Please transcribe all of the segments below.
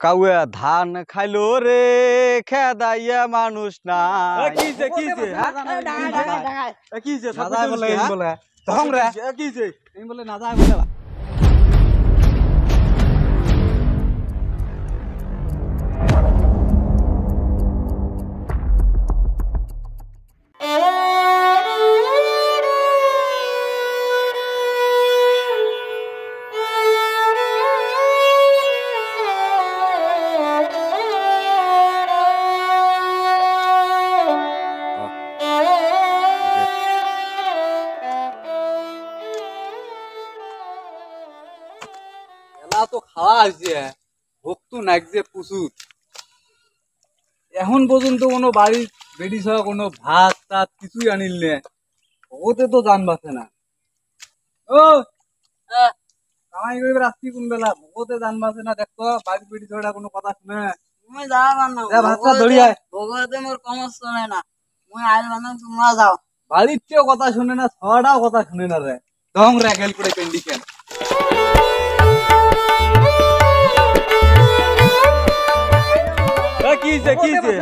কাউয়া ধান খাইলো রে খেদাইয়া মানুষ নাই কিছে কিছে কিছে নাজায় বলে এই বলে তখন রে কিছে এই বলে নাজায় বলে তো খাওয়া হয়েছে ভোগ তো নাকছে প্রচুর এখন পর্যন্ত কোনো বাড়ির বেডি ছাড়া কোনো ভাত টাত কিছুই আনিল নে ওতে তো জান বাঁচে না ও কামাই করে রাত্রি কোন বেলা ভোগতে জান বাঁচে না দেখতো বাড়ির বেডি ছাড়া কোনো কথা শুনে মুই যাবা না ভাতটা ধরি আয় ভগবতে মোর কমস শুনে না মুই আইল বানা তোমরা যাও বাড়ির চেয়েও কথা শুনে না ছড়াও কথা শুনে না রে দং রে গেল করে কন্ডিশন কিছে কিছে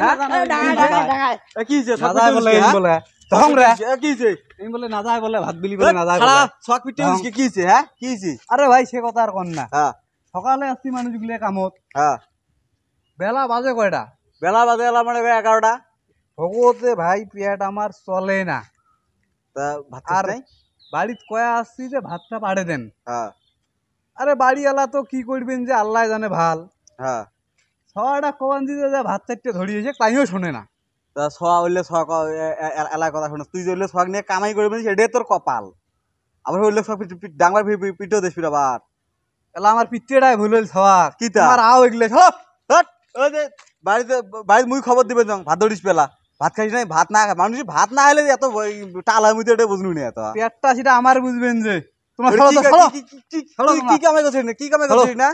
কিছে নাজায় বলে এই বলে দং রে কিছে এই বলে নাজায় বলে ভাত বিলি বলে নাজায় বলে খারাপ ছক পিটে কিছে হ্যাঁ কিছে আরে ভাই সে কথা আর কন না হ্যাঁ সকালে আসছি মানুষগুলো কামত হ্যাঁ বেলা বাজে কয়টা বেলা বাজে এলা মানে 11টা ভগবতে ভাই পেট আমার চলে না তা ভাত আর নাই বাড়িত কয়া আসছি যে ভাতটা পাড়ে দেন হ্যাঁ আরে বাড়িওয়ালা তো কি করবেন যে আল্লাহ জানে ভাল হ্যাঁ ছটা কবান দিতে যে ভাত চারটে ধরিয়েছে তাইও শোনে না তা সোয়া হইলে সোয়া এলার কথা শুনে তুই যে হইলে সোয়াক নিয়ে কামাই করবি সেটাই তোর কপাল আবার হইলে সব ডাঙ্গার পিঠেও দেশ আবার এলা আমার পিঠেটাই ভুল হইল ছক কিতা? আমার আও এগুলো ওই যে বাড়িতে মুই খবর দিবেন যখন ভাত ধরিস পেলা ভাত খাইস নাই ভাত না মানুষ ভাত না হলে এত টালা মুই তো এটা বুঝলু না এত পেটটা সেটা আমার বুঝবেন যে তোমার কি কামাই করছিস না কি কামাই করছিস না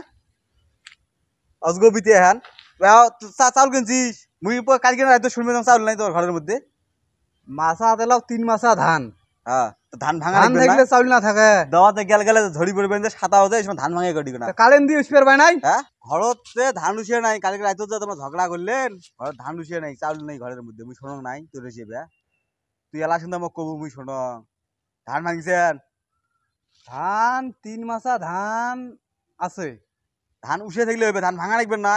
অজগবিতে হ্যান চাউল কিনছিস মুই কালকে রাতে শুনবে চাউল নাই তোর ঘরের মধ্যে মাছা দিলাও 3 মাসা ধান হ্যাঁ ধান ভাঙা ধান থাকলে চাউল না থাকে দাওয়াতে গেলে ঝড়ি পড়বেন যে সাদা হয়ে যায় ধান ভাঙে কটি না কারেন্ট দিয়ে উসপের পাই নাই হ্যাঁ ঘরতে ধান উঠিয়ে নাই কালকে রাতে যে তোমরা ঝগড়া করলেন ঘর ধান উঠিয়ে নাই চাউল নাই ঘরের মধ্যে মুই শোনো নাই তোর হিসেবে তুই এলা শুনতে মোক কবু মুই শোনো ধান ভাঙছেন ধান 3 মাসা ধান আছে ধান উঠিয়ে থাকলে হইবে ধান ভাঙা রাখবেন না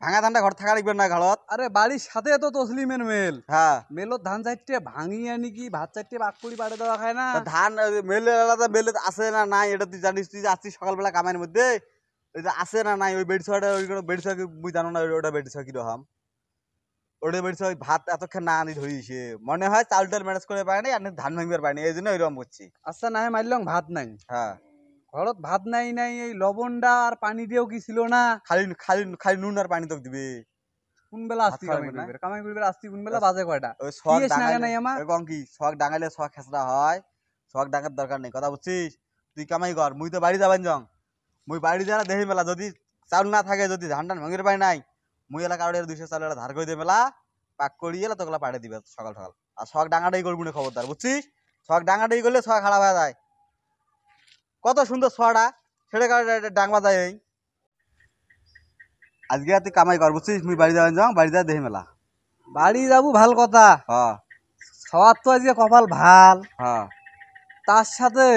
ভাঙা ধানটা ঘর থাকা রাখবেন না ঘরত আরে বাড়ির সাথে তো তসলিমের মেল হ্যাঁ মেলত ধান চারটে ভাঙি আনি কি ভাত চারটে বাক করি পাড়ে দেওয়া খায় না ধান মেলে আলাদা মেলে আছে না নাই এটা তুই জানিস তুই যে আসছিস সকালবেলা কামাইয়ের মধ্যে ওই যে আছে না নাই ওই বেডশটা ওই বেডশা মুই জানো না ওটা বেডশা কি রকম ওটা বেডশা ভাত এতক্ষণ না আনি ধরিছে মনে হয় চাউল টাল ম্যানেজ করে পায় নাই আর ধান ভাঙবার পায় নাই এই জন্য ওইরকম করছি আচ্ছা না হয় মারলাম ভাত নাই হ্যাঁ ঘরত ভাত নাই নাই এই লবণটা আর পানি দিয়েও কি ছিল না খালি খালি খালি নুন আর পানি তোকে দিবে কোন বেলা আসছি কামাই করবে আসছি কোন বেলা বাজে কয়টা ওই শখ নাই আমার এবং কি শখ ডাঙাইলে শখ খেসরা হয় শখ ডাঙার দরকার নেই কথা বুঝছিস তুই কামাই কর মুই তো বাড়ি যাবেন জং মুই বাড়ি যা দেখি মেলা যদি চাউল না থাকে যদি ধান টান ভাঙির পাই নাই মুই এলা কারোর 200 চাউল ধার করে দিয়ে মেলা পাক করিয়ে এলা তোগুলা পাঠিয়ে দিবে সকাল সকাল আর শখ ডাঙাটাই করবি না খবরদার বুঝছিস শখ ডাঙাটাই করলে শখ খারাপ হয়ে যায় কত সুন্দর ছড়া ছেড়ে ডাঙবা যায় এই আজকে তুই কামাই কর বুঝছিস মুই বাড়ি যাবেন যাও বাড়ি যা দেখি মেলা বাড়ি যাবো ভাল কথা হ্যাঁ সবার তো আজকে কপাল ভাল হ্যাঁ তার সাথে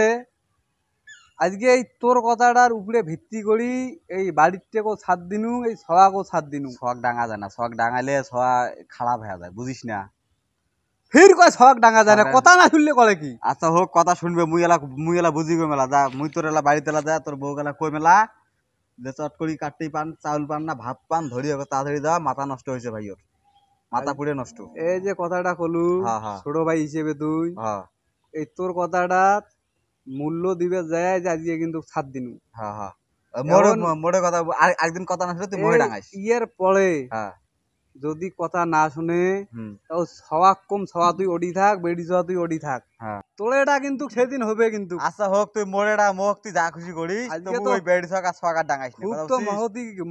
আজকে এই তোর কথাটার উপরে ভিত্তি করি এই বাড়ির থেকেও ছাদ দিনু এই সবাকেও ছাদ দিনু শখ ডাঙা যায় না শখ ডাঙাইলে ছয়া খারাপ হয়ে যায় বুঝিস না ফির কয় শখ ডাঙা যায় না কথা না শুনলে করে কি আচ্ছা হোক কথা শুনবে মুই এলা বুঝিবে মেলা যা মুই তোর এলা বাড়িতে এলা যা তোর বউ গেলা কই মেলা যে চট করি কাটতেই পান চাউল পান না ভাত পান ধরি তাড়াতাড়ি দেওয়া মাথা নষ্ট হয়েছে ভাই ওর মাথা পুড়ে নষ্ট এই যে কথাটা কলু ছোট ভাই হিসেবে তুই এই তোর কথাটা মূল্য দিবে যায় যে আজকে কিন্তু ছাদ দিনু মোড়ে কথা একদিন কথা না শুনে তুই মোড়ে ডাঙাইস ইয়ের পরে যদি কথা না শুনে তাও সওয়া কম সওয়া তুই ওডি থাক বেড়ি সওয়া তুই ওডি থাক তোর এটা কিন্তু সেদিন হবে কিন্তু আচ্ছা হোক তুই মোড়েটা মুখ তুই যা খুশি করিস ওই বেড়ি সওয়া আর সওয়া ডাঙাইস খুব তো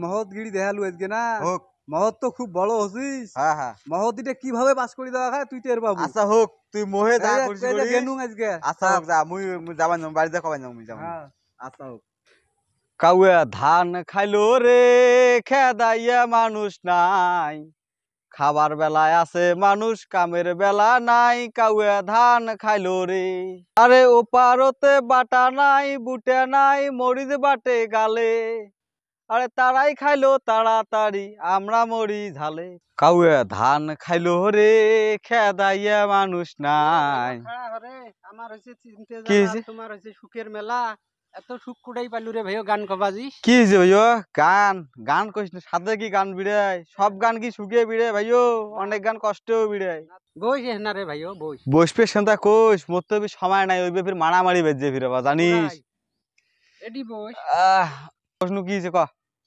মহৎগিরি দেখালু আজকে না হোক মহৎ তো খুব বড় হছিস হ্যাঁ হ্যাঁ মহৎটা কিভাবে পাস করে দেওয়া খায় তুই টের পাবো আচ্ছা হোক তুই মোহে যা খুশি করিস গেনু আজকে আচ্ছা হোক যা মুই যাবান বাড়িতে কবাই যাম মুই যাম হ্যাঁ আচ্ছা হোক কাউয়া ধান খাইলো রে খেদাইয়া মানুষ নাই, খাবার বেলায় আছে মানুষ কামের বেলা নাই, কাউয়া ধান খাইলো রে। আরে ও পারতে বাটা নাই বুটে নাই মরিচ বাটে গালে, আরে তারাই খাইলো তাড়াতাড়ি আমরা মরি ঝালে। কাউয়া ধান খাইলো রে খেদাইয়া মানুষ নাই। আমার হইছে চিনতে কি জানা, হইছে? তোমার হইছে সুখের মেলা। এত সুখ কুড়াই পাইলু রে ভাইও, গান কবাজিস। কি হয়েছে ভাইও? গান গান কইস না, সাথে কি গান বিড়ায়? সব গান কি শুকিয়ে বিড়ে ভাইও? অনেক গান কষ্টেও বিড়ায়। বইস না রে ভাইও, বইস। বসবে সেন্তা কোষ, মোর তো সময় নাই, ওই ফির মারামারি বেজে ফিরে বা জানিস। এডি বইস। প্রশ্ন কি হয়েছে ক?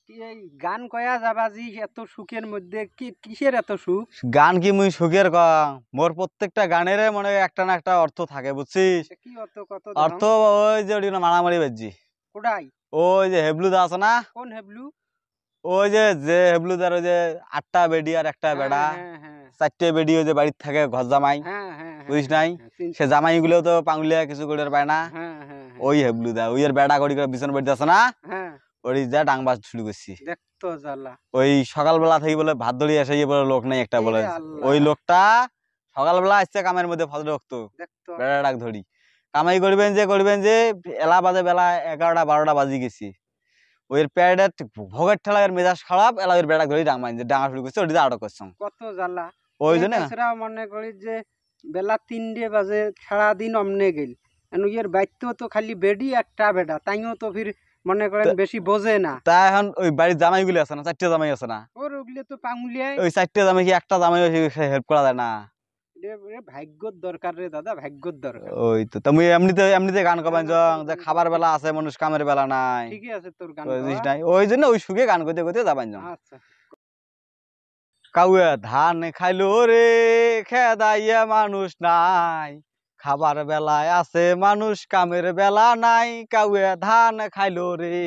কি এই গান কয়া যাবাজি এত সুখের মধ্যে, কি কিসের এত সুখ? গান কি মুই সুখের কম? মোর প্রত্যেকটা গানের মনে হয় একটা না একটা অর্থ থাকে বুঝছিস। কি অত কত অর্থ ওই যে ওটি মারামারি বেজি, কোডাই? ওই যে হেবলুদা আছে না, কোন হেবলু? ওই যে যে হেবলুদার ওই যে 8টা বেডি আর একটা বেড়া, হ্যাঁ হ্যাঁ 4টে বেডি ওই যে বাড়ির থাকে ঘর জামাই, হ্যাঁ হ্যাঁ বুঝিস নাই? সে জামাই গুলো তো পাঙ্গুলিয়া কিছু করে পায় না, হ্যাঁ হ্যাঁ ওই হেবলুদা ওই এর বেড়া করি করে বিছন বাড়িতে আছে না, হ্যাঁ। ওই যা ডাংবাজ শুরু করছি। দেখতো জ্বালা। ওই সকালবেলা থেকে বলে ভাত ধরিয়ে এসে বলে লোক নেই একটা, বলে এরে আল্লাহ। ওই লোকটা সকালবেলা আসছে কামের মধ্যে ফজর রাখতো, দেখতো। বেড়া ডাক ধরি কামাই করবেন যে এলা বাজে বেলা 11টা 12টা বাজি গেছি, ওই প্যাডের ভোগের ঠেলা এর মেজাজ খারাপ, এলা ওই বেড়া ধরি ডাঙ যে ডাঙা শুরু করছে, ওটি আটক করছে। কত জ্বালা। ওই জন্য মনে করি যে বেলা 3টে বাজে সারাদিন অমনে গেল, এর বাইতেও তো খালি বেডি একটা বেডা, তাইও তো ফির মনে করেন বেশি বোঝে না। তা এখন ওই বাড়ির জামাই গুলি আছে না, 4টে জামাই আছে না, ওর ওগুলো তো পাঙ্গুলিয়ায়। ওই 4টে জামাই কি একটা জামাই হেল্প করা যায় না? ভাগ্যর দরকার রে দাদা, ভাগ্যর দরকার। ওই তো তুমি এমনিতে গান কবেন যে খাবার বেলা আছে মানুষ কামের বেলা নাই, ঠিকই আছে তোর গান বুঝিস গাওয়া। নাই? ওই জন্য ওই সুখে গান করতে করতে যাবেন। আচ্ছা। কাউয়া ধান খাইলো রে খেদাইয়া মানুষ নাই, খাবার বেলায় আছে মানুষ কামের বেলা নাই, কাউয়া ধান খাইলো রে।